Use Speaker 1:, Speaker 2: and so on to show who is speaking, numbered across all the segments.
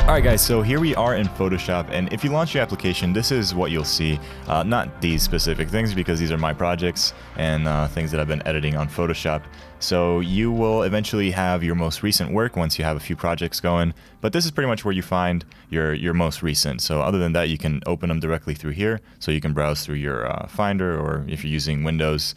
Speaker 1: Alright guys, so here we are in Photoshop, and if you launch your application, this is what you'll see. Not these specific things, because these are my projects and things that I've been editing on Photoshop. So you will eventually have your most recent work once you have a few projects going, but this is pretty much where you find your most recent. So other than that, you can open them directly through here, so you can browse through your Finder, or if you're using Windows,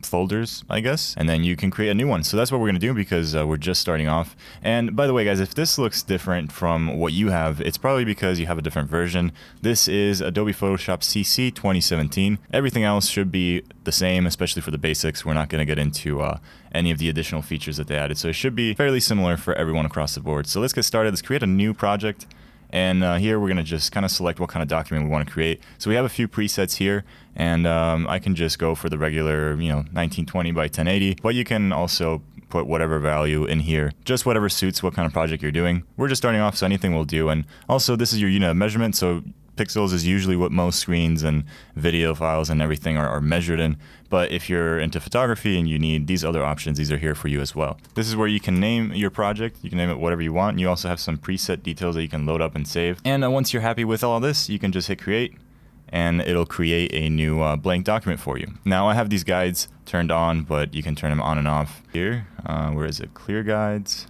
Speaker 1: folders, I guess, and then you can create a new one. So that's what we're going to do, because we're just starting off. And by the way, guys, if this looks different from what you have, it's probably because you have a different version. This is Adobe Photoshop CC 2017. Everything else should be the same, especially for the basics. We're not going to get into any of the additional features that they added, so it should be fairly similar for everyone across the board. So let's get started. Let's create a new project. And here we're going to just kind of select what kind of document we want to create. So we have a few presets here, and I can just go for the regular, 1920 by 1080, but you can also put whatever value in here, just whatever suits what kind of project you're doing. We're just starting off, so anything will do. And also, this is your unit of measurement, so pixels is usually what most screens and video files and everything are measured in. But if you're into photography and you need these other options, these are here for you as well. This is where you can name your project. You can name it whatever you want. You also have some preset details that you can load up and save. And once you're happy with all this, you can just hit create, and it'll create a new blank document for you. Now I have these guides turned on, but you can turn them on and off here. Where is it? Clear guides.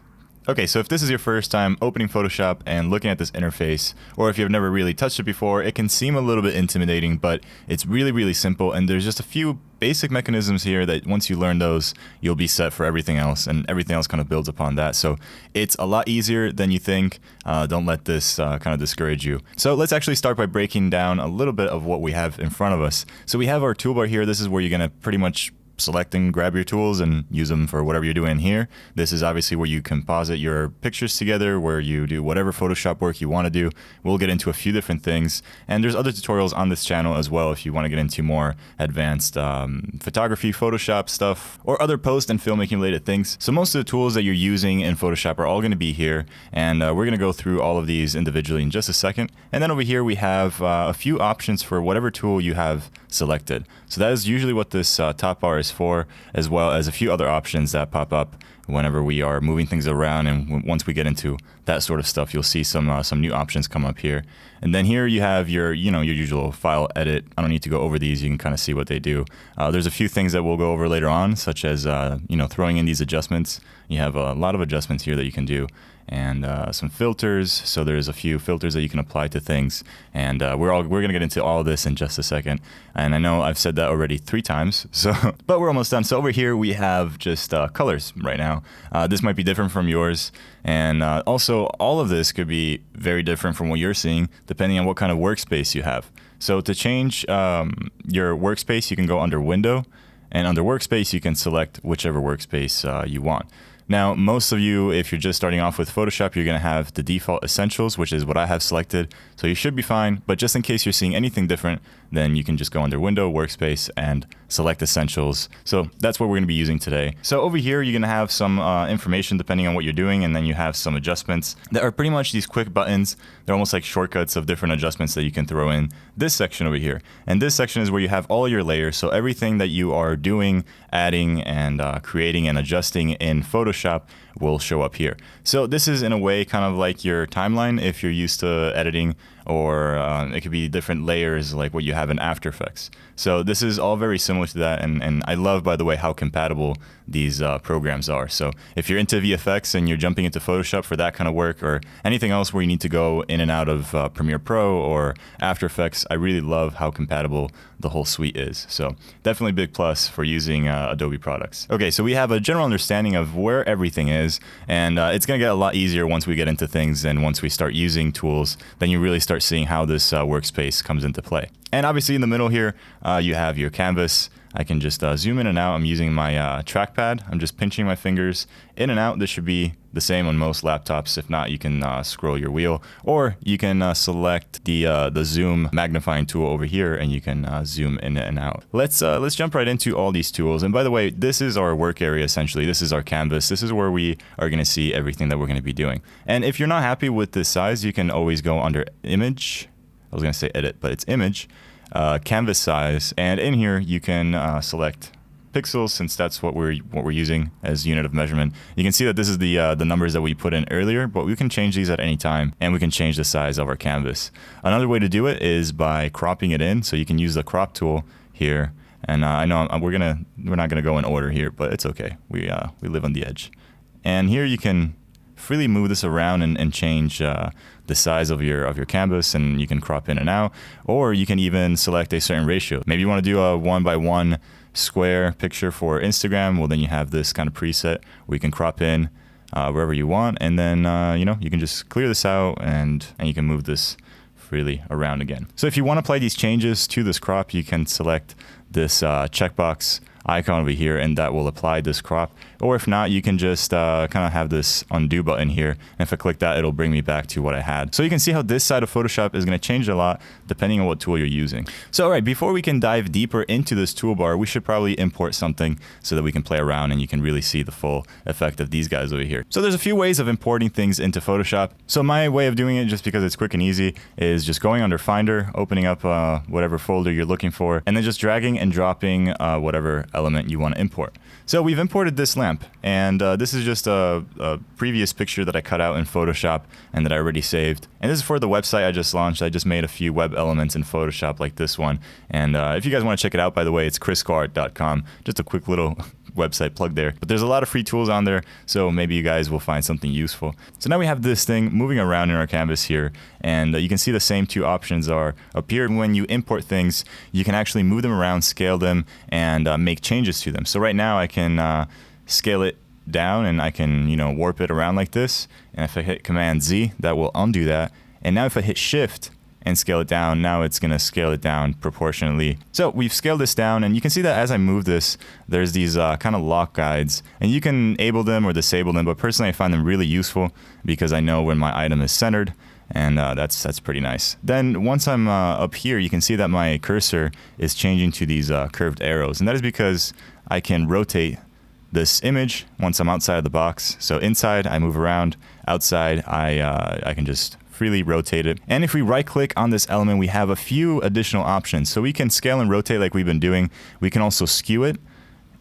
Speaker 1: Okay, so if this is your first time opening Photoshop and looking at this interface, or if you've never really touched it before, it can seem a little bit intimidating, but it's really, really simple, and there's just a few basic mechanisms here that once you learn those, you'll be set for everything else, and everything else kind of builds upon that. So it's a lot easier than you think. Don't let this kind of discourage you. So let's actually start by breaking down a little bit of what we have in front of us. So we have our toolbar here. This is where you're going to pretty much select and grab your tools and use them for whatever you're doing here. This is obviously where you composite your pictures together, where you do whatever Photoshop work you want to do. We'll get into a few different things, and there's other tutorials on this channel as well if you want to get into more advanced photography, Photoshop stuff, or other post and filmmaking related things. So most of the tools that you're using in Photoshop are all going to be here, and we're going to go through all of these individually in just a second. And then over here we have a few options for whatever tool you have selected. So that is usually what this top bar is for, as well as a few other options that pop up whenever we are moving things around. And once we get into that sort of stuff, you'll see some new options come up here. And then here you have your your usual file edit. I don't need to go over these. You can kind of see what they do. There's a few things that we'll go over later on, such as throwing in these adjustments. You have a lot of adjustments here that you can do, and some filters. So there's a few filters that you can apply to things, and we're gonna get into all of this in just a second. And I know I've said that already 3 times, so but we're almost done. So over here we have just colors right now. This might be different from yours, and also all of this could be very different from what you're seeing, depending on what kind of workspace you have. So to change your workspace, you can go under Window, and under Workspace you can select whichever workspace you want. Now, most of you, if you're just starting off with Photoshop, you're going to have the default Essentials, which is what I have selected. So you should be fine. But just in case you're seeing anything different, then you can just go under Window, Workspace, and select Essentials. So that's what we're going to be using today. So over here, you're going to have some information depending on what you're doing, and then you have some adjustments that are pretty much these quick buttons. They're almost like shortcuts of different adjustments that you can throw in this section over here. And this section is where you have all your layers. So everything that you are doing, adding, and creating and adjusting in Photoshop will show up here. So this is in a way kind of like your timeline if you're used to editing, or it could be different layers like what you have in After Effects. So this is all very similar to that, and I love, by the way, how compatible these programs are. So if you're into VFX and you're jumping into Photoshop for that kind of work, or anything else where you need to go in and out of Premiere Pro or After Effects, I really love how compatible the whole suite is. So definitely a big plus for using Adobe products. Okay, so we have a general understanding of where everything is, and it's going to get a lot easier once we get into things, and once we start using tools, then you really start seeing how this workspace comes into play. And obviously in the middle here, you have your canvas. I can just zoom in and out. I'm using my trackpad. I'm just pinching my fingers in and out. This should be the same on most laptops. If not, you can scroll your wheel, or you can select the zoom magnifying tool over here, and you can zoom in and out. Let's jump right into all these tools. And by the way, this is our work area essentially. This is our canvas. This is where we are going to see everything that we're going to be doing. And if you're not happy with this size, you can always go under Image. I was going to say Edit, but it's Image, Canvas Size, and in here you can select pixels, since that's what we're using as unit of measurement. You can see that this is the numbers that we put in earlier, but we can change these at any time, and we can change the size of our canvas. Another way to do it is by cropping it in. So you can use the crop tool here. And I know we're not gonna go in order here, but it's okay. We live on the edge. And here you can freely move this around and change the size of your canvas, and you can crop in and out, or you can even select a certain ratio. Maybe you want to do a 1:1 square picture for Instagram. Well, then you have this kind of preset where you can crop in wherever you want, and then you can just clear this out, and you can move this freely around again. So if you want to apply these changes to this crop, you can select this checkbox icon over here, and that will apply this crop. Or if not, you can just kind of have this undo button here, and if I click that, it'll bring me back to what I had. So you can see how this side of Photoshop is going to change a lot depending on what tool you're using. So all right, before we can dive deeper into this toolbar, we should probably import something so that we can play around and you can really see the full effect of these guys over here. So there's a few ways of importing things into Photoshop. So my way of doing it, just because it's quick and easy, is just going under Finder, opening up whatever folder you're looking for, and then just dragging and dropping whatever element you want to import. So we've imported this lamp, and this is just a previous picture that I cut out in Photoshop and that I already saved. And this is for the website I just launched. I just made a few web elements in Photoshop like this one. And if you guys want to check it out, by the way, it's Kriscoart.com. Just a quick little website plug there. But there's a lot of free tools on there, so maybe you guys will find something useful. So now we have this thing moving around in our canvas here, and you can see the same two options are up here. When you import things, you can actually move them around, scale them, and make changes to them. So right now I can scale it down, and I can warp it around like this. And if I hit Command Z, that will undo that. And now if I hit Shift and scale it down, now it's going to scale it down proportionally. So we've scaled this down, and you can see that as I move this, there's these kind of lock guides, and you can enable them or disable them, but personally I find them really useful because I know when my item is centered, and that's pretty nice. Then once I'm up here, you can see that my cursor is changing to these curved arrows, and that is because I can rotate this image once I'm outside of the box. So inside I move around, outside I can just freely rotate it. And if we right click on this element, we have a few additional options. So we can scale and rotate like we've been doing. We can also skew it.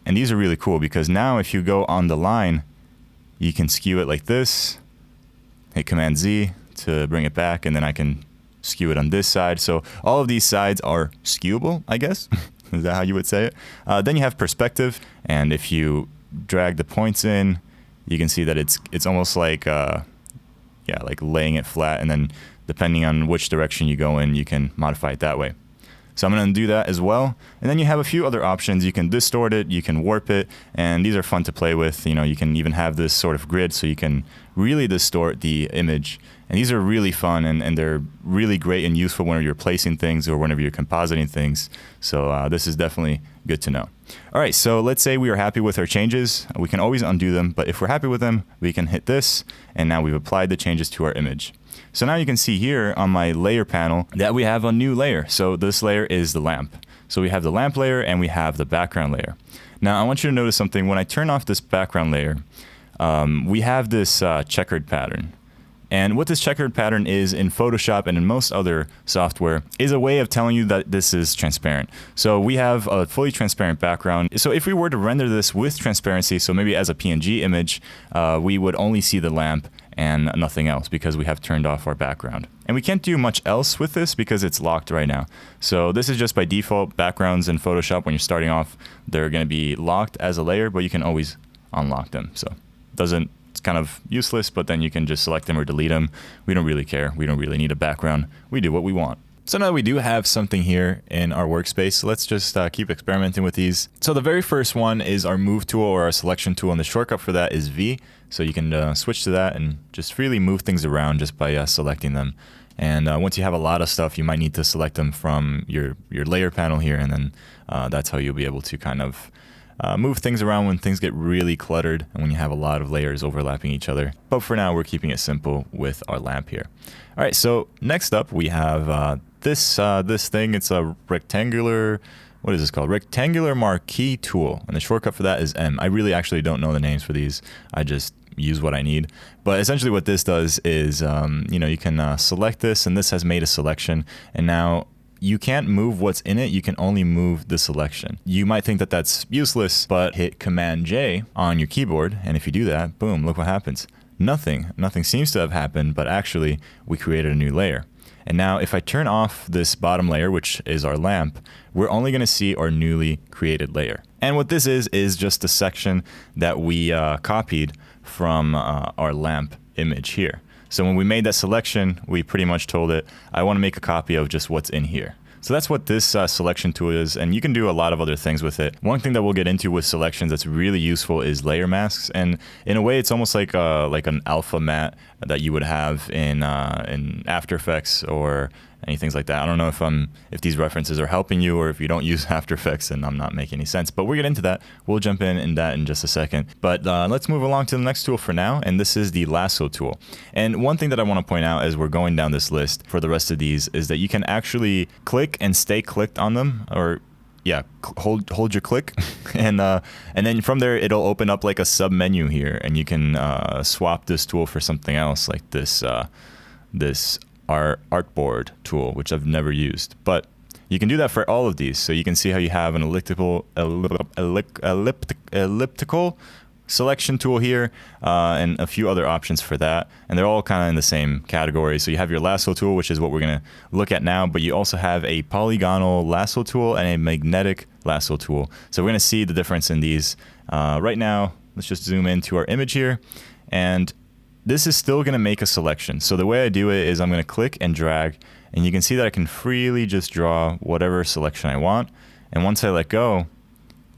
Speaker 1: And these are really cool because now if you go on the line, you can skew it like this, hit Command Z to bring it back, and then I can skew it on this side. So all of these sides are skewable, I guess. Is that how you would say it? Then you have perspective, and if you drag the points in, you can see that it's almost like like laying it flat, and then depending on which direction you go in, you can modify it that way. So I'm going to undo that as well. And then you have a few other options. You can distort it, you can warp it, and these are fun to play with. You can even have this sort of grid, so you can really distort the image. And these are really fun, and they're really great and useful whenever you're placing things or whenever you're compositing things. So this is definitely good to know. All right, so let's say we are happy with our changes. We can always undo them, but if we're happy with them, we can hit this, and now we've applied the changes to our image. So now you can see here on my layer panel that we have a new layer. So this layer is the lamp. So we have the lamp layer and we have the background layer. Now I want you to notice something. When I turn off this background layer, we have this checkered pattern. And what this checkered pattern is in Photoshop and in most other software is a way of telling you that this is transparent. So we have a fully transparent background. So if we were to render this with transparency, so maybe as a PNG image, we would only see the lamp and nothing else because we have turned off our background. And we can't do much else with this because it's locked right now. So this is just by default. Backgrounds in Photoshop, when you're starting off, they're going to be locked as a layer, but you can always unlock them. So it's kind of useless, but then you can just select them or delete them. We don't really care. We don't really need a background. We do what we want. So now we do have something here in our workspace. Let's just keep experimenting with these. So the very first one is our move tool or our selection tool, and the shortcut for that is V. So you can switch to that and just freely move things around just by selecting them. And once you have a lot of stuff, you might need to select them from your layer panel here, and then that's how you'll be able to kind of move things around when things get really cluttered and when you have a lot of layers overlapping each other. But for now, we're keeping it simple with our lamp here. All right, so next up we have this thing. It's a rectangular, what is this called? Rectangular marquee tool, and the shortcut for that is M. I really actually don't know the names for these. I just use what I need. But essentially what this does is, you can select this, and this has made a selection, and now you can't move what's in it, you can only move the selection. You might think that that's useless, but hit Command J on your keyboard, and if you do that, boom, look what happens. Nothing seems to have happened, but actually we created a new layer. And now if I turn off this bottom layer, which is our lamp, we're only going to see our newly created layer. And what this is just a section that we copied from our lamp image here. So when we made that selection, we pretty much told it, I want to make a copy of just what's in here. So that's what this selection tool is, and you can do a lot of other things with it. One thing that we'll get into with selections that's really useful is layer masks, and in a way it's almost like an alpha matte that you would have in After Effects or anything like that. I don't know if these references are helping you, or if you don't use After Effects and I'm not making any sense, but we'll get into that. We'll jump in that in just a second. But let's move along to the next tool for now, and this is the Lasso tool. And one thing that I want to point out as we're going down this list for the rest of these is that you can actually click and stay clicked on them, or yeah, hold your click, and then from there it'll open up like a sub menu here, and you can swap this tool for something else, like this artboard tool, which I've never used, but you can do that for all of these. So you can see how you have an elliptical selection tool here, and a few other options for that, and they're all kind of in the same category. So you have your lasso tool, which is what we're going to look at now, but you also have a polygonal lasso tool and a magnetic lasso tool. So we're going to see the difference in these right now. Let's just zoom into our image here, and this is still going to make a selection. So the way I do it is I'm going to click and drag, and you can see that I can freely just draw whatever selection I want. And once I let go,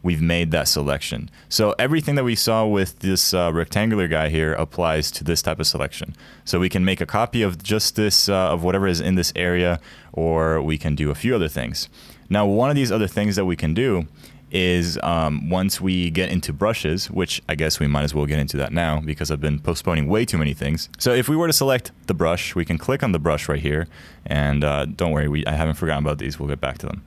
Speaker 1: we've made that selection. So everything that we saw with this rectangular guy here applies to this type of selection. So we can make a copy of just this, of whatever is in this area, or we can do a few other things. Now, one of these other things that we can do is once we get into brushes, which I guess we might as well get into that now because I've been postponing way too many things. So if we were to select the brush, we can click on the brush right here, and don't worry, I haven't forgotten about these, we'll get back to them.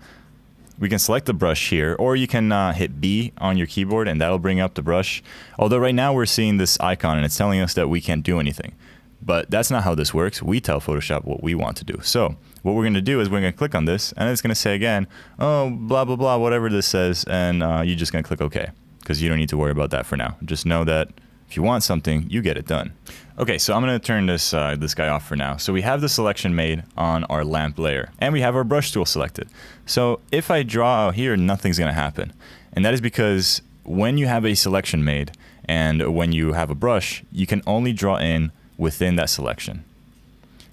Speaker 1: We can select the brush here, or you can hit B on your keyboard and that'll bring up the brush. Although right now we're seeing this icon and it's telling us that we can't do anything. But that's not how this works. We tell Photoshop what we want to do. So what we're going to do is we're going to click on this, and it's going to say again, oh, blah, blah, blah, whatever this says, and you're just going to click OK, because you don't need to worry about that for now. Just know that if you want something, you get it done. Okay, so I'm going to turn this guy off for now. So we have the selection made on our lamp layer, and we have our brush tool selected. So if I draw out here, nothing's going to happen. And that is because when you have a selection made, and when you have a brush, you can only draw in within that selection.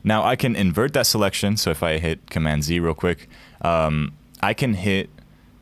Speaker 1: Now I can invert that selection. So if I hit Command Z real quick, I can hit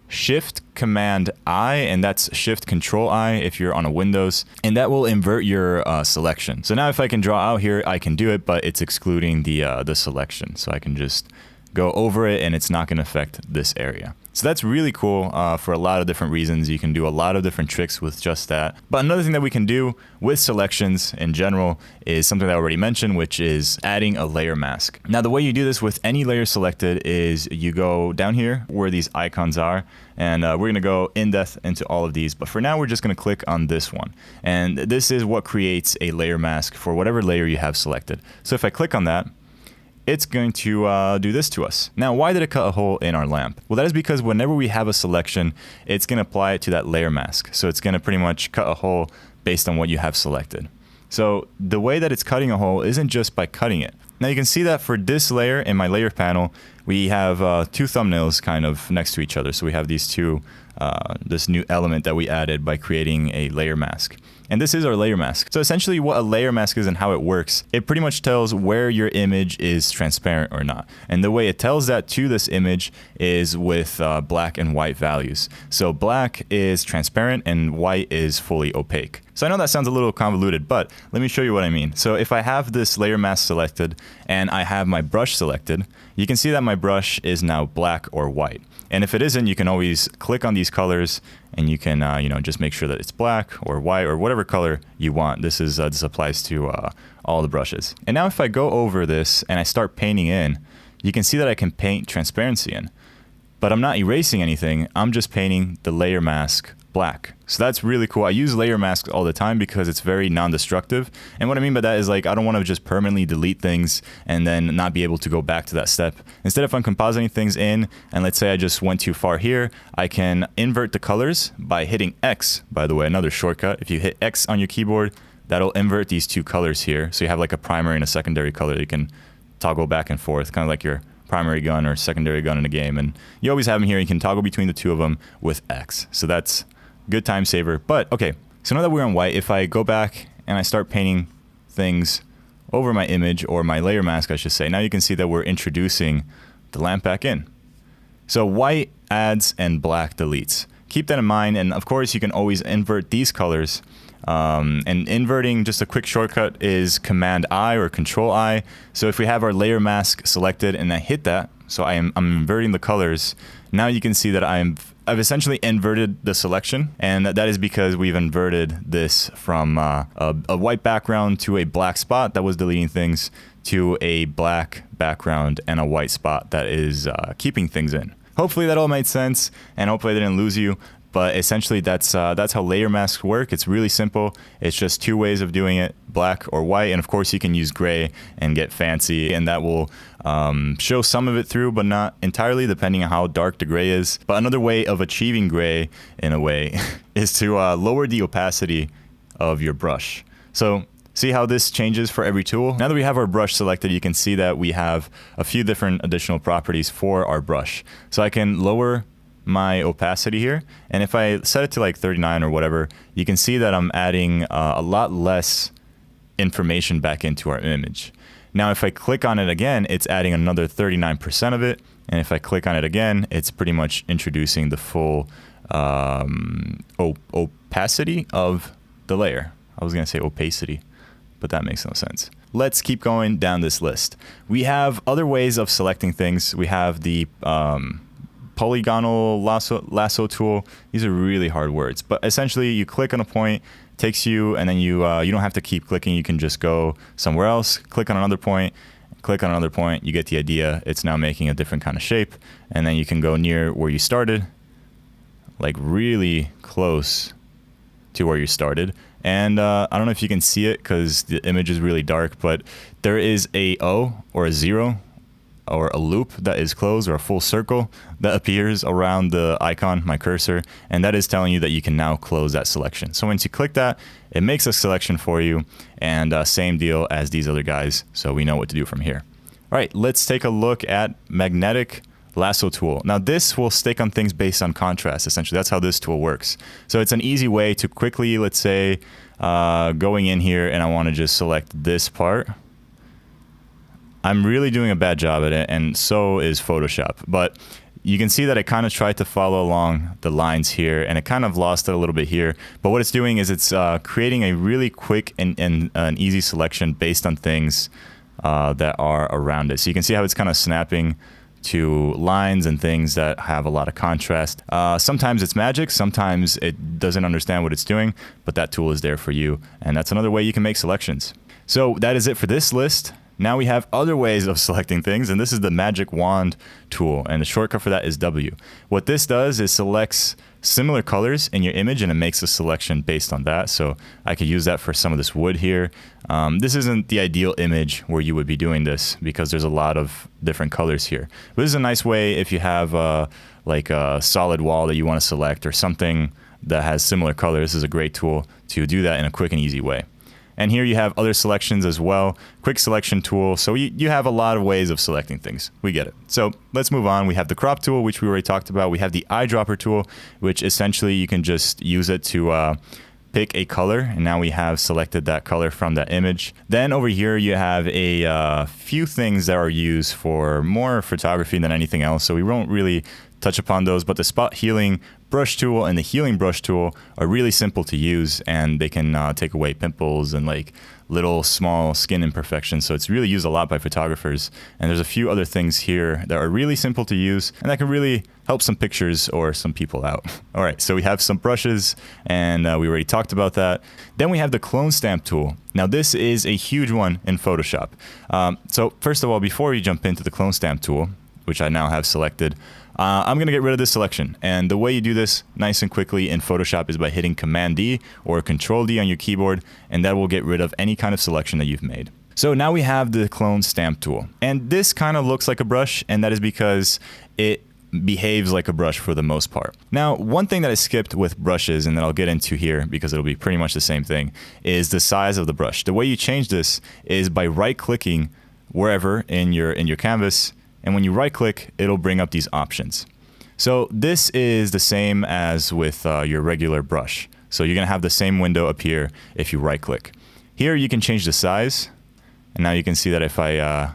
Speaker 1: Shift Command I, and that's Shift Control I if you're on a Windows, and that will invert your selection. So now if I can draw out here, I can do it, but it's excluding the selection. So I can just go over it and it's not going to affect this area. So that's really cool for a lot of different reasons. You can do a lot of different tricks with just that. But another thing that we can do with selections in general is something that I already mentioned, which is adding a layer mask. Now, the way you do this with any layer selected is you go down here where these icons are, and we're going to go in depth into all of these. But for now, we're just going to click on this one. And this is what creates a layer mask for whatever layer you have selected. So if I click on that, it's going to do this to us. Now, why did it cut a hole in our lamp? Well, that is because whenever we have a selection, it's going to apply it to that layer mask. So it's going to pretty much cut a hole based on what you have selected. So the way that it's cutting a hole isn't just by cutting it. Now you can see that for this layer in my layer panel, we have two thumbnails kind of next to each other. So we have these two, this new element that we added by creating a layer mask. And this is our layer mask. So essentially what a layer mask is and how it works, it pretty much tells where your image is transparent or not. And the way it tells that to this image is with black and white values. So black is transparent and white is fully opaque. So I know that sounds a little convoluted, but let me show you what I mean. So if I have this layer mask selected and I have my brush selected, you can see that my brush is now black or white. And if it isn't, you can always click on these colors and you can just make sure that it's black or white or whatever color you want. This applies to all the brushes. And now if I go over this and I start painting in, you can see that I can paint transparency in. But I'm not erasing anything. I'm just painting the layer mask black. So that's really cool. I use layer masks all the time because it's very non-destructive. And what I mean by that is like, I don't want to just permanently delete things and then not be able to go back to that step. Instead, if I'm compositing things in, and let's say I just went too far here, I can invert the colors by hitting X, by the way, another shortcut. If you hit X on your keyboard, that'll invert these two colors here. So you have like a primary and a secondary color that you can toggle back and forth, kind of like your primary gun or secondary gun in a game. And you always have them here. You can toggle between the two of them with X. So that's good time saver. But okay, so now that we're on white, if I go back and I start painting things over my image, or my layer mask, I should say, now you can see that we're introducing the lamp back in. So white adds and black deletes. Keep that in mind. And of course, you can always invert these colors. And inverting, just a quick shortcut, is Command I or Control I. So if we have our layer mask selected and I hit that, so I'm inverting the colors, now you can see that I've essentially inverted the selection, and that is because we've inverted this from a white background to a black spot that was deleting things to a black background and a white spot that is keeping things in. Hopefully that all made sense, and hopefully I didn't lose you. But essentially, that's how layer masks work. It's really simple. It's just two ways of doing it, black or white. And of course, you can use gray and get fancy, and that will show some of it through, but not entirely, depending on how dark the gray is. But another way of achieving gray, in a way, is to lower the opacity of your brush. So see how this changes for every tool? Now that we have our brush selected, you can see that we have a few different additional properties for our brush. So I can lower my opacity here, and if I set it to like 39 or whatever, you can see that I'm adding a lot less information back into our image. Now if I click on it again, it's adding another 39% of it, and if I click on it again, it's pretty much introducing the full opacity of the layer. I was gonna say opacity, but that makes no sense. Let's keep going down this list. We have other ways of selecting things. We have the polygonal lasso tool. These are really hard words, but essentially you click on a point, takes you, and then you don't have to keep clicking. You can just go somewhere else, click on another point, click on another point. You get the idea. It's now making a different kind of shape, and then you can go near where you started, like really close to where you started. And I don't know if you can see it because the image is really dark, but there is a O or a 0 or a loop that is closed, or a full circle that appears around the icon, my cursor, and that is telling you that you can now close that selection. So once you click that, it makes a selection for you, and same deal as these other guys, so we know what to do from here. All right, let's take a look at magnetic lasso tool. Now this will stick on things based on contrast, essentially. That's how this tool works. So it's an easy way to quickly, let's say, going in here and I want to just select this part. I'm really doing a bad job at it, and so is Photoshop. But you can see that I kind of tried to follow along the lines here, and it kind of lost it a little bit here. But what it's doing is it's creating a really quick and an easy selection based on things that are around it. So you can see how it's kind of snapping to lines and things that have a lot of contrast. Sometimes it's magic, sometimes it doesn't understand what it's doing, but that tool is there for you, and that's another way you can make selections. So that is it for this list. Now we have other ways of selecting things, and this is the magic wand tool, and the shortcut for that is W. What this does is selects similar colors in your image, and it makes a selection based on that. So I could use that for some of this wood here. This isn't the ideal image where you would be doing this because there's a lot of different colors here. But this is a nice way if you have like a solid wall that you want to select or something that has similar colors. This is a great tool to do that in a quick and easy way. And here you have other selections as well, quick selection tool. So you have a lot of ways of selecting things. We get it. So let's move on. We have the crop tool, which we already talked about. We have the eyedropper tool, which essentially you can just use it to pick a color. And now we have selected that color from that image. Then over here, you have a few things that are used for more photography than anything else. So we won't really touch upon those, but the spot healing brush tool and the healing brush tool are really simple to use, and they can take away pimples and like little small skin imperfections. So it's really used a lot by photographers. And there's a few other things here that are really simple to use and that can really help some pictures or some people out. All right, so we have some brushes, and we already talked about that. Then we have the clone stamp tool. Now this is a huge one in Photoshop. So first of all, before you jump into the clone stamp tool, which I now have selected, I'm going to get rid of this selection. And the way you do this nice and quickly in Photoshop is by hitting Command D or Control D on your keyboard, and that will get rid of any kind of selection that you've made. So now we have the clone stamp tool, and this kind of looks like a brush, and that is because it behaves like a brush for the most part. Now, one thing that I skipped with brushes, and that I'll get into here because it'll be pretty much the same thing, is the size of the brush. The way you change this is by right-clicking wherever in your canvas, and when you right-click, it'll bring up these options. So this is the same as with your regular brush. So you're gonna have the same window appear if you right-click. Here you can change the size, and now you can see that if I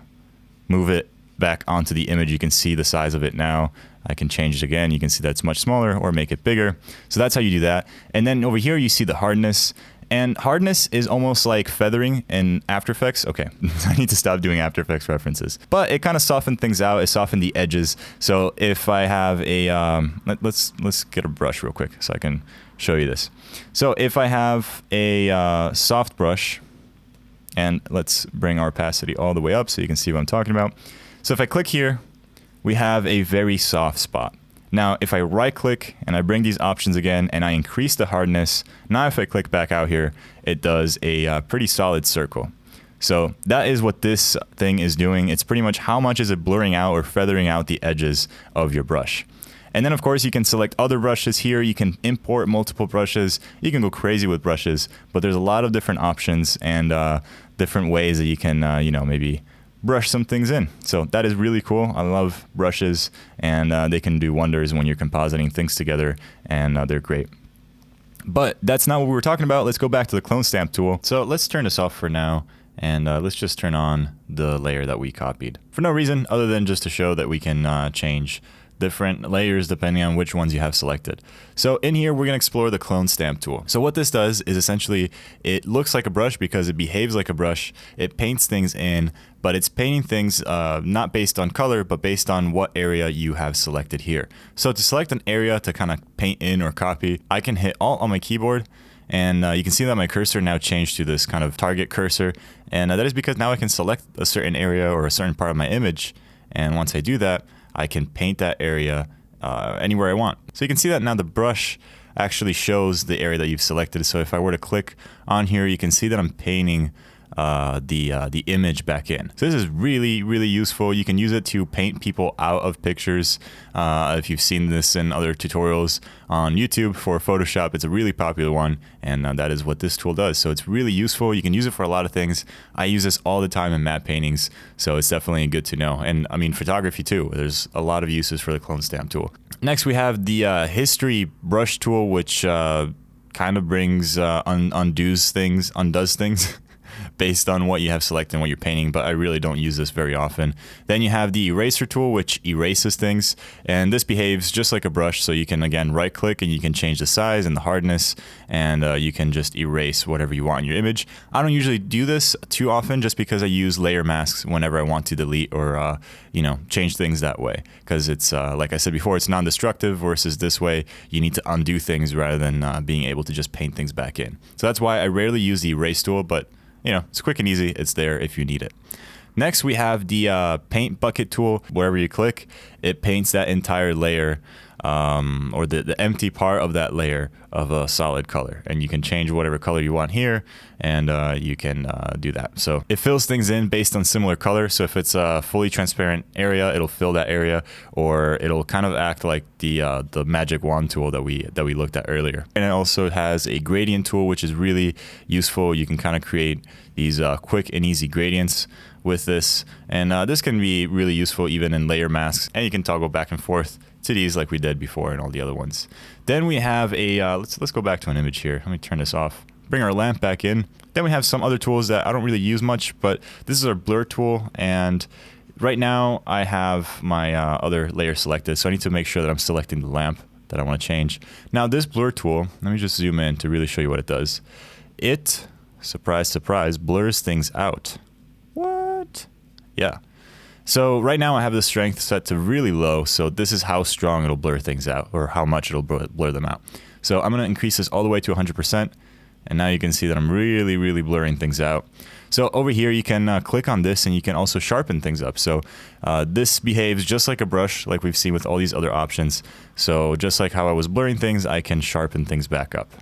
Speaker 1: move it back onto the image, you can see the size of it now. I can change it again. You can see that it's much smaller or make it bigger. So that's how you do that. And then over here, you see the hardness. And hardness is almost like feathering in After Effects. Okay, I need to stop doing After Effects references. But it kind of softened things out. It softened the edges. So if I have a, let's get a brush real quick so I can show you this. So if I have a soft brush, and let's bring our opacity all the way up so you can see what I'm talking about. So if I click here, we have a very soft spot. Now, if I right click and I bring these options again and I increase the hardness, now if I click back out here, it does a pretty solid circle. So that is what this thing is doing. It's pretty much how much is it blurring out or feathering out the edges of your brush. And then of course you can select other brushes here. You can import multiple brushes. You can go crazy with brushes, but there's a lot of different options and different ways that you can, maybe brush some things in. So that is really cool. I love brushes, and they can do wonders when you're compositing things together, and they're great. But that's not what we were talking about. Let's go back to the clone stamp tool. So let's turn this off for now, and let's just turn on the layer that we copied. For no reason other than just to show that we can change different layers depending on which ones you have selected. So in here, we're going to explore the clone stamp tool. So what this does is essentially, it looks like a brush because it behaves like a brush. It paints things in, but it's painting things not based on color, but based on what area you have selected here. So to select an area to kind of paint in or copy, I can hit Alt on my keyboard, and you can see that my cursor now changed to this kind of target cursor. And that is because now I can select a certain area or a certain part of my image. And once I do that, I can paint that area anywhere I want. So you can see that now the brush actually shows the area that you've selected. So if I were to click on here, you can see that I'm painting the image back in. So this is really, really useful. You can use it to paint people out of pictures. If you've seen this in other tutorials on YouTube for Photoshop, it's a really popular one, and that is what this tool does. So it's really useful. You can use it for a lot of things. I use this all the time in matte paintings, so it's definitely good to know. And I mean, photography too. There's a lot of uses for the clone stamp tool. Next, we have the history brush tool, which kind of brings undoes things based on what you have selected and what you're painting, but I really don't use this very often. Then you have the eraser tool, which erases things, and this behaves just like a brush. So you can again right click and you can change the size and the hardness, and you can just erase whatever you want in your image. I don't usually do this too often just because I use layer masks whenever I want to delete or change things that way, because it's like I said before, it's non-destructive, versus this way you need to undo things rather than being able to just paint things back in. So that's why I rarely use the erase tool, but it's quick and easy. It's there if you need it. Next, we have the paint bucket tool. Wherever you click, it paints that entire layer or the empty part of that layer of a solid color. And you can change whatever color you want here, and you can do that. So it fills things in based on similar color. So if it's a fully transparent area, it'll fill that area, or it'll kind of act like the magic wand tool that we looked at earlier. And it also has a gradient tool, which is really useful. You can kind of create these quick and easy gradients with this, and this can be really useful even in layer masks, and you can toggle back and forth to these like we did before and all the other ones. Then we have a let's go back to an image here. Let me turn this off, bring our lamp back in. Then we have some other tools that I don't really use much, but this is our blur tool, and right now I have my other layer selected, so I need to make sure that I'm selecting the lamp that I want to change. Now this blur tool, let me just zoom in to really show you what it does. It, surprise surprise, blurs things out. What? Yeah. So right now I have the strength set to really low, so this is how strong it'll blur things out, or how much it'll blur them out. So I'm going to increase this all the way to 100%, and now you can see that I'm really, really blurring things out. So over here, you can click on this and you can also sharpen things up. So this behaves just like a brush, like we've seen with all these other options. So just like how I was blurring things, I can sharpen things back up.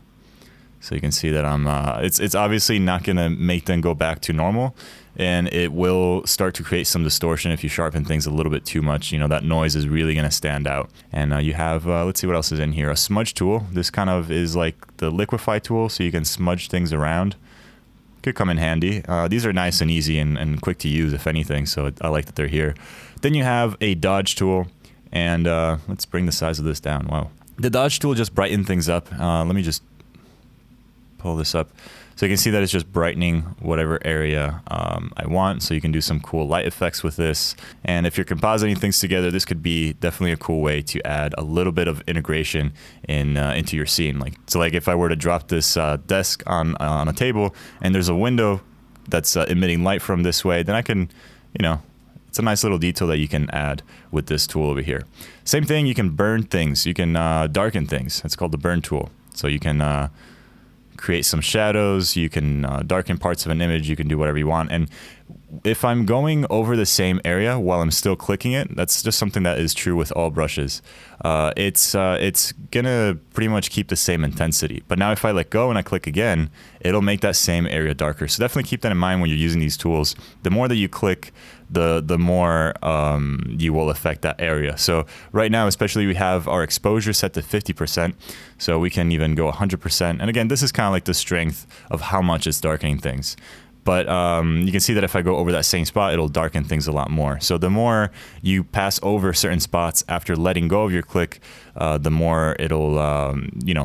Speaker 1: So you can see that it's obviously not going to make them go back to normal, and it will start to create some distortion if you sharpen things a little bit too much. You know, that noise is really going to stand out. And you have, let's see what else is in here, a smudge tool. This kind of is like the liquify tool, so you can smudge things around. Could come in handy. These are nice and easy and quick to use, if anything, so I like that they're here. Then you have a dodge tool, and let's bring the size of this down. Wow. The dodge tool just brightens things up. Let me just pull this up. So you can see that it's just brightening whatever area I want. So you can do some cool light effects with this. And if you're compositing things together, this could be definitely a cool way to add a little bit of integration into your scene. So if I were to drop this desk on a table and there's a window that's emitting light from this way, then I can, it's a nice little detail that you can add with this tool over here. Same thing, you can burn things. You can darken things. It's called the burn tool. So you can create some shadows, you can darken parts of an image, you can do whatever you want. And if I'm going over the same area while I'm still clicking it, that's just something that is true with all brushes. It's gonna pretty much keep the same intensity. But now if I let go and I click again, it'll make that same area darker. So definitely keep that in mind when you're using these tools. The more that you click, the more you will affect that area. So right now, especially, we have our exposure set to 50%. So we can even go 100%. And again, this is kind of like the strength of how much it's darkening things. But you can see that if I go over that same spot, it'll darken things a lot more. So the more you pass over certain spots after letting go of your click, the more it'll,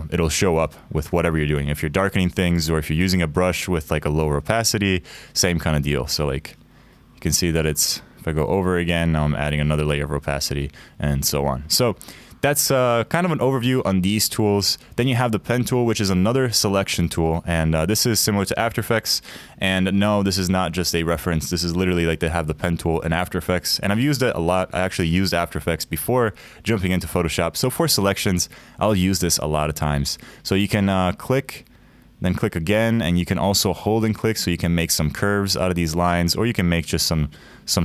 Speaker 1: it'll show up with whatever you're doing. If you're darkening things, or if you're using a brush with like a lower opacity, same kind of deal. So like, you can see that if I go over again, now I'm adding another layer of opacity and so on. So that's kind of an overview on these tools. Then you have the pen tool, which is another selection tool. And this is similar to After Effects. And no, this is not just a reference. This is literally like they have the pen tool in After Effects. And I've used it a lot. I actually used After Effects before jumping into Photoshop. So for selections, I'll use this a lot of times. So you can click, then click again, and you can also hold and click, so you can make some curves out of these lines, or you can make just some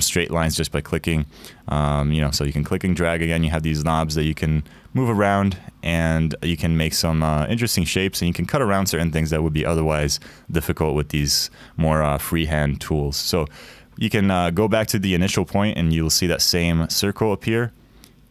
Speaker 1: straight lines just by clicking. So you can click and drag again. You have these knobs that you can move around, and you can make some interesting shapes, and you can cut around certain things that would be otherwise difficult with these more freehand tools. So you can go back to the initial point, and you'll see that same circle appear.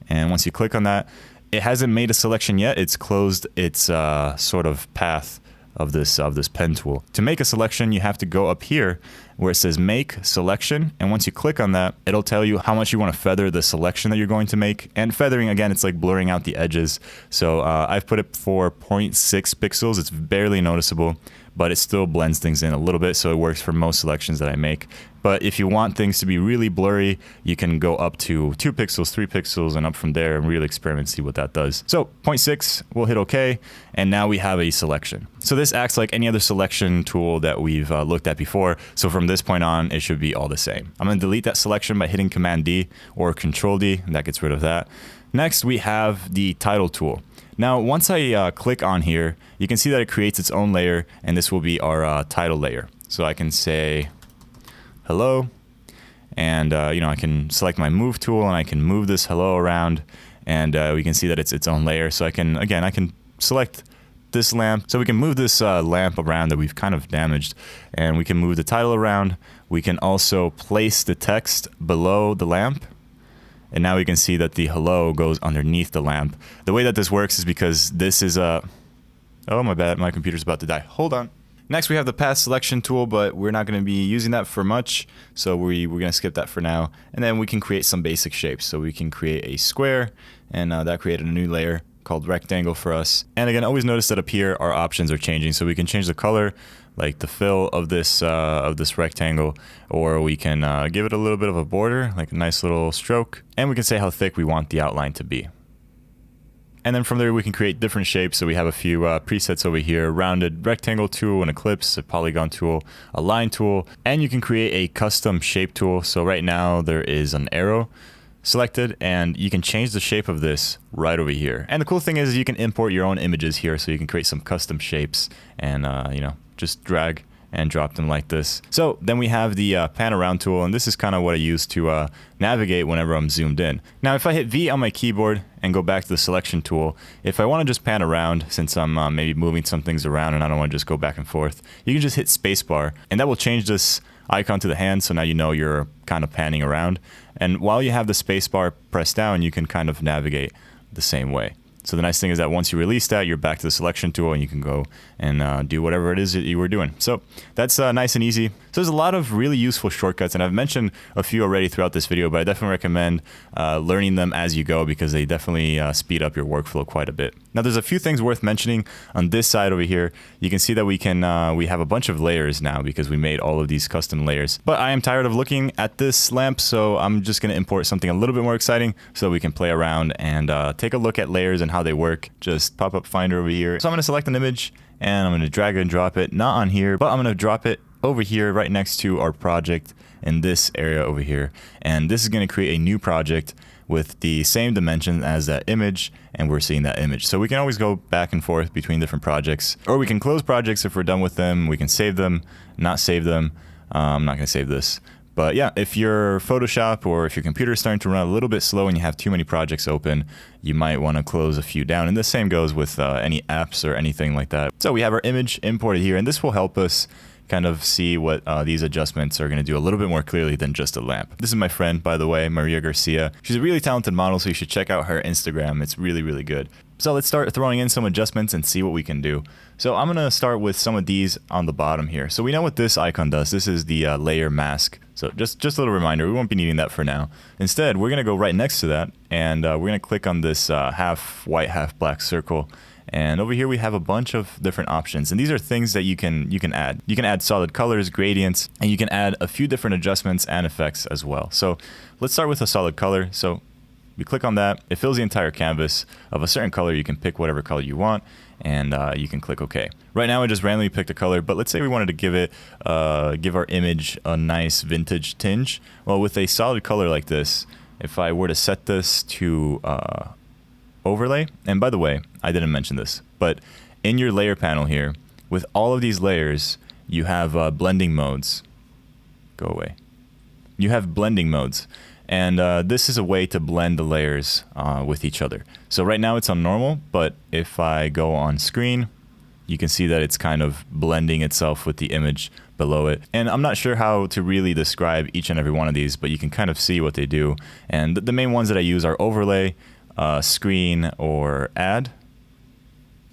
Speaker 1: And once you click on that, it hasn't made a selection yet. It's closed its sort of path of this pen tool. To make a selection, you have to go up here where it says make selection, and once you click on that, it'll tell you how much you want to feather the selection that you're going to make. And feathering, again, it's like blurring out the edges. So I've put it for 0.6 pixels. It's barely noticeable, but it still blends things in a little bit, so it works for most selections that I make. But if you want things to be really blurry, you can go up to 2 pixels, 3 pixels, and up from there and really experiment, see what that does. So 0.6, we'll hit OK, and now we have a selection. So this acts like any other selection tool that we've looked at before. So from this point on, it should be all the same. I'm going to delete that selection by hitting Command D or Control D, and that gets rid of that. Next, we have the title tool. Now, once I click on here, you can see that it creates its own layer, and this will be our title layer. So I can say hello, and I can select my move tool, and I can move this hello around, and we can see that it's its own layer. So I can select this lamp. So we can move this lamp around that we've kind of damaged, and we can move the title around. We can also place the text below the lamp. And now we can see that the hello goes underneath the lamp. The way that this works is because this is a... Oh, my bad. My computer's about to die. Hold on. Next, we have the path selection tool, but we're not going to be using that for much. So we're going to skip that for now. And then we can create some basic shapes. So we can create a square, and that created a new layer called rectangle for us. And again, always notice that up here, our options are changing. So we can change the color, like the fill of this rectangle, or we can give it a little bit of a border, like a nice little stroke, and we can say how thick we want the outline to be. And then from there, we can create different shapes. So we have a few presets over here: rounded rectangle tool, an ellipse, a polygon tool, a line tool, and you can create a custom shape tool. So right now there is an arrow selected, and you can change the shape of this right over here. And the cool thing is you can import your own images here, so you can create some custom shapes and just drag and drop them like this. So then we have the pan around tool, and this is kind of what I use to navigate whenever I'm zoomed in. Now if I hit V on my keyboard and go back to the selection tool, if I want to just pan around, since I'm maybe moving some things around and I don't want to just go back and forth, you can just hit spacebar, and that will change this icon to the hand, so now you know you're kind of panning around. And while you have the spacebar pressed down, you can kind of navigate the same way. So the nice thing is that once you release that, you're back to the selection tool and you can go and do whatever it is that you were doing. So that's nice and easy. So there's a lot of really useful shortcuts, and I've mentioned a few already throughout this video, but I definitely recommend learning them as you go, because they definitely speed up your workflow quite a bit. Now there's a few things worth mentioning on this side over here. You can see that we have a bunch of layers now because we made all of these custom layers. But I am tired of looking at this lamp, so I'm just going to import something a little bit more exciting so we can play around and take a look at layers and how they work. Just pop up Finder over here. So I'm going to select an image and I'm going to drag and drop it, not on here, but I'm going to drop it over here right next to our project in this area over here. And this is going to create a new project with the same dimension as that image, and we're seeing that image. So we can always go back and forth between different projects, or we can close projects if we're done with them. We can save them, not save them. I'm not going to save this. But yeah, if your Photoshop or if your computer is starting to run a little bit slow and you have too many projects open, you might want to close a few down. And the same goes with any apps or anything like that. So we have our image imported here, and this will help us kind of see what these adjustments are going to do a little bit more clearly than just a lamp. This is my friend, by the way, Maria Garcia. She's a really talented model, so you should check out her Instagram. It's really, really good. So let's start throwing in some adjustments and see what we can do. So I'm going to start with some of these on the bottom here. So we know what this icon does. This is the layer mask. So just a little reminder, we won't be needing that for now. Instead, we're going to go right next to that, and we're going to click on this half white, half black circle. And over here we have a bunch of different options, and these are things that you can add. You can add solid colors, gradients, and you can add a few different adjustments and effects as well. So let's start with a solid color. So we click on that, it fills the entire canvas of a certain color. You can pick whatever color you want, and you can click OK. Right now I just randomly picked a color, but let's say we wanted to give our image a nice vintage tinge. Well, with a solid color like this, if I were to set this to overlay, and by the way, I didn't mention this, but in your layer panel here, with all of these layers, you have blending modes. Go away. You have blending modes, and this is a way to blend the layers with each other. So right now it's on normal, but if I go on screen, you can see that it's kind of blending itself with the image below it. And I'm not sure how to really describe each and every one of these, but you can kind of see what they do. And the main ones that I use are overlay, screen, or add.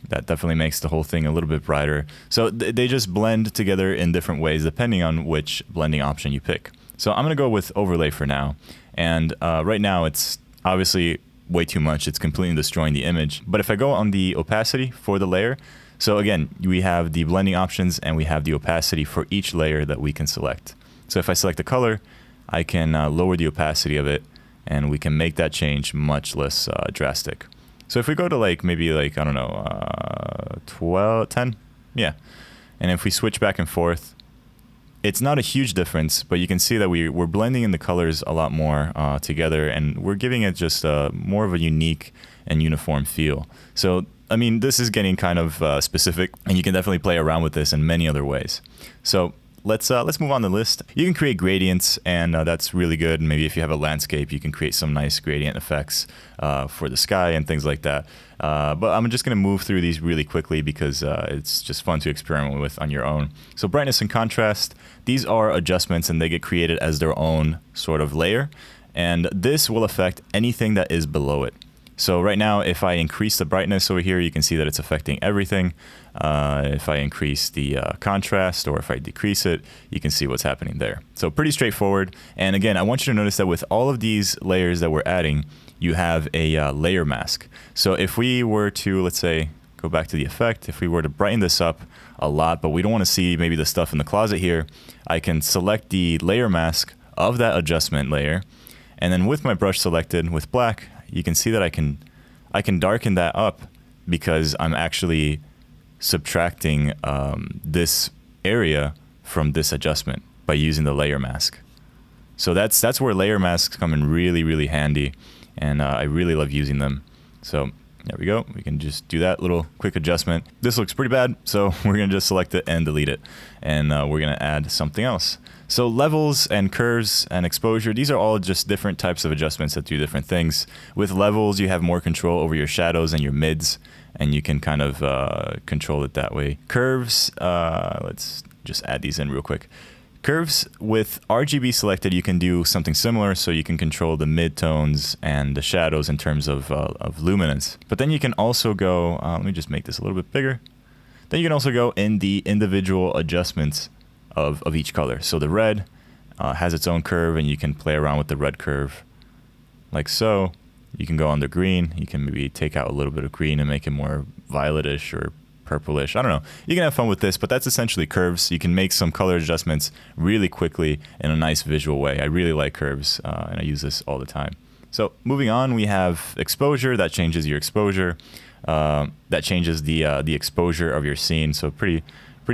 Speaker 1: That definitely makes the whole thing a little bit brighter. So they just blend together in different ways depending on which blending option you pick. So I'm gonna go with overlay for now. And right now it's obviously way too much. It's completely destroying the image. But if I go on the opacity for the layer, so again, we have the blending options and we have the opacity for each layer that we can select. So if I select the color, I can lower the opacity of it, and we can make that change much less drastic. So if we go to maybe I don't know, 12, 10, yeah. And if we switch back and forth, it's not a huge difference, but you can see that we're blending in the colors a lot more together, and we're giving it just more of a unique and uniform feel. So, I mean, this is getting kind of specific, and you can definitely play around with this in many other ways. So let's move on the list. You can create gradients, and that's really good. And maybe if you have a landscape, you can create some nice gradient effects for the sky and things like that. But I'm just going to move through these really quickly because it's just fun to experiment with on your own. So brightness and contrast, these are adjustments, and they get created as their own sort of layer. And this will affect anything that is below it. So right now, if I increase the brightness over here, you can see that it's affecting everything. If I increase the contrast, or if I decrease it, you can see what's happening there. So pretty straightforward. And again, I want you to notice that with all of these layers that we're adding, you have a layer mask. So if we were to, let's say, go back to the effect, if we were to brighten this up a lot, but we don't want to see maybe the stuff in the closet here, I can select the layer mask of that adjustment layer. And then with my brush selected with black, you can see that I can darken that up because I'm actually subtracting this area from this adjustment by using the layer mask. So that's where layer masks come in really, really handy, and I really love using them. So There we go. We can just do that little quick adjustment. This looks pretty bad, so we're going to just select it and delete it. And we're going to add something else. So levels and curves and exposure, these are all just different types of adjustments that do different things. With levels, you have more control over your shadows and your mids, and you can kind of control it that way. Curves, let's just add these in real quick. Curves, with RGB selected, you can do something similar, so you can control the midtones and the shadows in terms of luminance. But then you can also go, let me just make this a little bit bigger. Then you can also go in the individual adjustments of each color. So the red has its own curve, and you can play around with the red curve like so. You can go on the green. You can maybe take out a little bit of green and make it more violetish or purplish. I don't know. You can have fun with this, but that's essentially curves. You can make some color adjustments really quickly in a nice visual way. I really like curves, and I use this all the time. So moving on, we have exposure. That changes your exposure. That changes the exposure of your scene. So pretty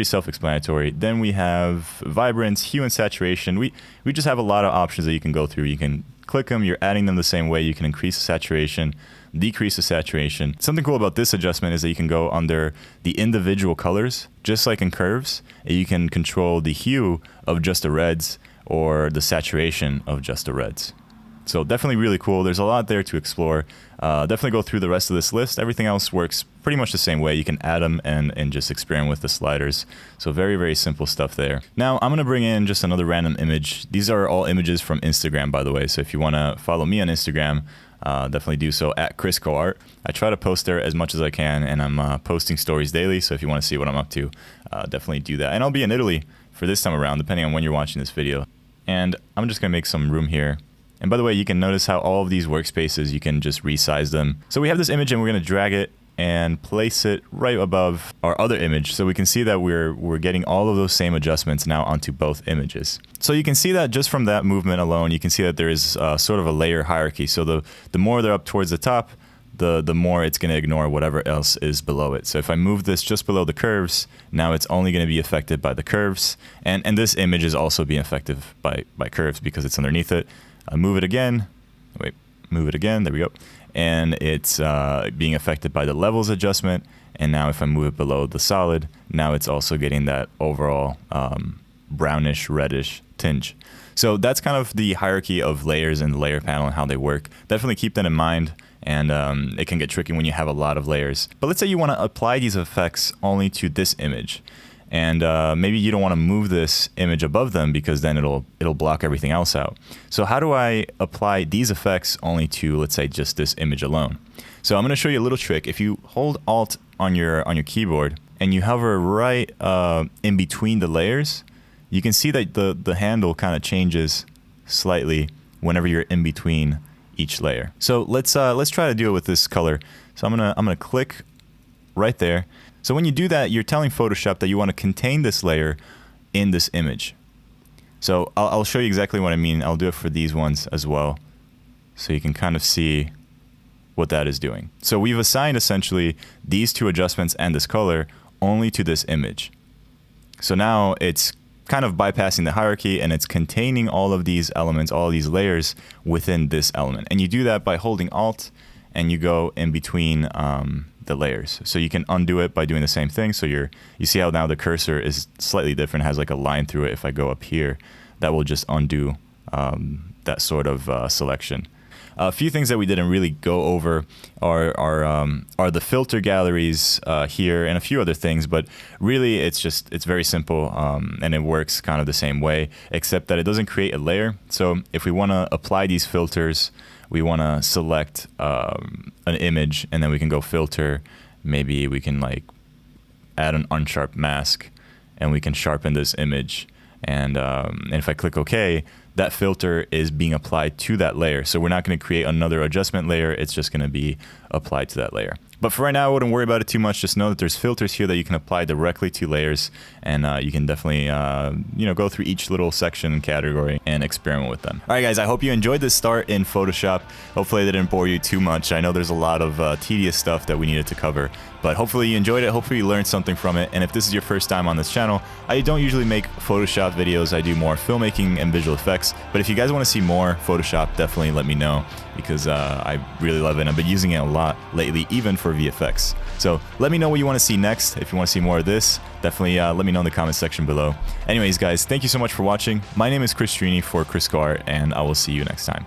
Speaker 1: self-explanatory. Then we have vibrance, hue, and saturation. We just have a lot of options that you can go through. You can click them. You're adding them the same way. You can increase the saturation, decrease the saturation. Something cool about this adjustment is that you can go under the individual colors, just like in curves, and you can control the hue of just the reds or the saturation of just the reds. So definitely really cool. There's a lot there to explore. Definitely go through the rest of this list. Everything else works pretty much the same way. You can add them and just experiment with the sliders. So very, very simple stuff there. Now I'm going to bring in just another random image. These are all images from Instagram, by the way. So if you want to follow me on Instagram, definitely do so at Kriscoart. I try to post there as much as I can, and I'm posting stories daily. So if you want to see what I'm up to, definitely do that. And I'll be in Italy for this time around, depending on when you're watching this video. And I'm just going to make some room here. And by the way, you can notice how all of these workspaces, you can just resize them. So we have this image, and we're going to drag it and place it right above our other image. So we can see that we're getting all of those same adjustments now onto both images. So you can see that just from that movement alone, you can see that there is sort of a layer hierarchy. So the more they're up towards the top, the more it's going to ignore whatever else is below it. So if I move this just below the curves, now it's only going to be affected by the curves. And this image is also being affected by curves because it's underneath it. Move it again. Wait, move it again. There we go. And it's being affected by the levels adjustment. And now if I move it below the solid, now it's also getting that overall brownish, reddish tinge. So that's kind of the hierarchy of layers in the layer panel and how they work. Definitely keep that in mind. And it can get tricky when you have a lot of layers. But let's say you want to apply these effects only to this image. And maybe you don't want to move this image above them because then it'll block everything else out. So how do I apply these effects only to, let's say, just this image alone? So I'm going to show you a little trick. If you hold Alt on your keyboard and you hover right in between the layers, you can see that the handle kind of changes slightly whenever you're in between each layer. So let's try to do it with this color. So I'm gonna click right there. So when you do that, you're telling Photoshop that you want to contain this layer in this image. So I'll show you exactly what I mean. I'll do it for these ones as well, so you can kind of see what that is doing. So we've assigned essentially these two adjustments and this color only to this image. So now it's kind of bypassing the hierarchy and it's containing all of these elements, all of these layers within this element. And you do that by holding Alt and you go in between the layers. So you can undo it by doing the same thing. So you see how now the cursor is slightly different, has like a line through it. If I go up here, that will just undo that sort of selection. A few things that we didn't really go over are the filter galleries here and a few other things, but really it's very simple and it works kind of the same way, except that it doesn't create a layer. So if we want to apply these filters, we want to select an image and then we can go filter. Maybe we can like add an unsharp mask and we can sharpen this image. And if I click OK, that filter is being applied to that layer. So we're not going to create another adjustment layer. It's just going to be applied to that layer. But for right now, I wouldn't worry about it too much. Just know that there's filters here that you can apply directly to layers. And you can definitely go through each little section and category and experiment with them. All right, guys, I hope you enjoyed this start in Photoshop. Hopefully they didn't bore you too much. I know there's a lot of tedious stuff that we needed to cover. But hopefully you enjoyed it. Hopefully you learned something from it. And if this is your first time on this channel, I don't usually make Photoshop videos. I do more filmmaking and visual effects. But if you guys want to see more Photoshop, definitely let me know. because I really love it and I've been using it a lot lately, even for VFX. So let me know what you want to see next. If you want to see more of this, definitely let me know in the comment section below. Anyways, guys, thank you so much for watching. My name is Chris Trini for Kriscoart, and I will see you next time.